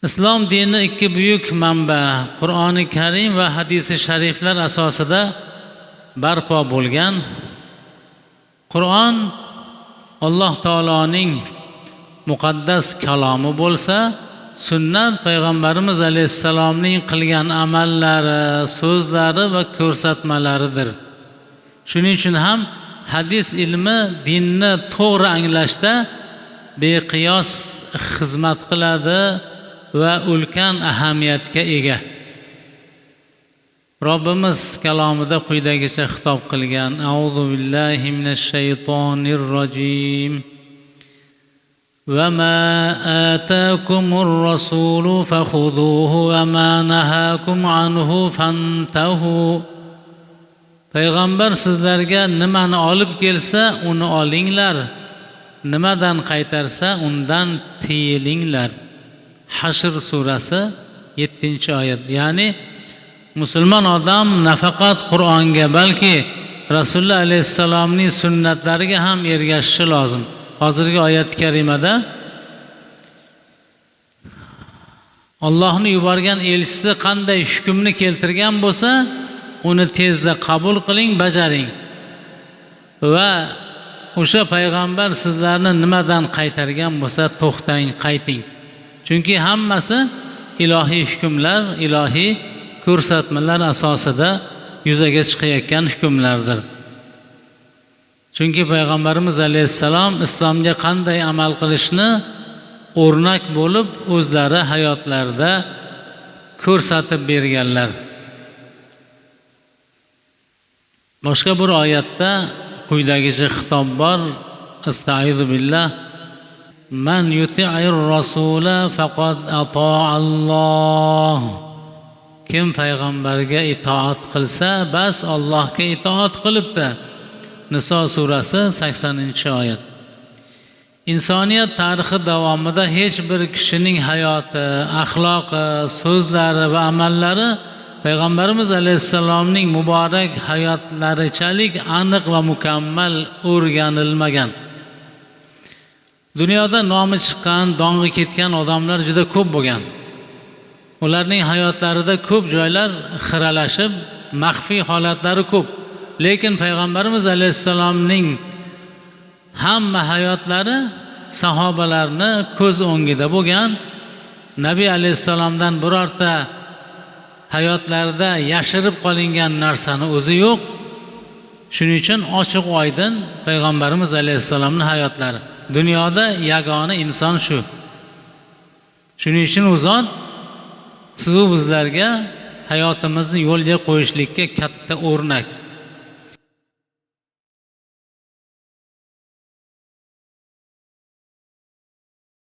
Islom dini ikki buyuk manba, Qur'oni Karim va hadisi shariflar asosida barpo bo'lgan. Qur'on Alloh taoloning muqaddas kalomi bo'lsa, sunnat payg'ambarimiz alayhissalomning qilgan amallari, so'zlari va ko'rsatmalaridir. Shuning uchun ham hadis ilmi dinni to'g'ri anglashda beqiyos xizmat qiladi va ulkan ahamiyatga ega. Robbimiz kalomida quyidagicha xitob qilgan: A'udhu billahi minash shaytonir rojim. Va ma ataakumur rasulu fakhuduhu va ma nahakum anhu fantahu. Payg'ambar sizlarga nimani olib kelsa, uni olinglar. Nimadan qaytarsa, undan tiyilinglar. Hashr surasi 7-oyat. Ya'ni musulmon odam nafaqat Qur'onga, balki Rasululloh alayhissalomning sunnatlariga ham ergashishi lozim. Hozirgi oyat karimada Allohning yuborgan elchisi qanday hukmni keltirgan bo'lsa, uni tezda qabul qiling, bajaring. Va o'sha payg'ambar sizlarni nimadan qaytargan bo'lsa, to'xtang, qayting. Chunki hammasi ilohiy hukmlar, ilohiy ko'rsatmalar asosida yuzaga chiqayotgan hukmlardir. Chunki payg'ambarimiz alayhissalom islomga qanday amal qilishni o'rnak bo'lib o'zlari hayotlarida ko'rsatib berganlar. Boshqa bir oyatda quyidagicha xitob bor: Estaizu billah. Man yuti'ir rasula faqad ata'alloh. Kim payg'ambarga itoat qilsa, bas Allohga itoat qilibdi. Niso surasi 80-oyat. Insoniyat tarixi davomida hech bir kishining hayoti, axloqi, so'zlari va amallari payg'ambarimiz alayhissalomning muborak hayotlarichalik aniq va mukammal o'rganilmagan. Dunyoda nomi chiqqan, dong'i ketgan odamlar juda ko'p bo'lgan. Ularning hayotlarida ko'p joylar xiralashib, maxfiy holatlari ko'p. Lekin payg'ambarimiz alayhissalomning hamma hayotlari sahobalarni ko'z o'ngida bo'lgan. Nabiy alayhissalomdan birorta hayotlarida yashirib qolingan narsani o'zi yo'q. Shuning uchun ochiq oydin payg'ambarimiz alayhissalomning hayotlari. Dunyoda yagona inson shu. Shuning uchun u zot siz bizlarga hayotimizni yo'lga qo'yishlikka katta o'rnak.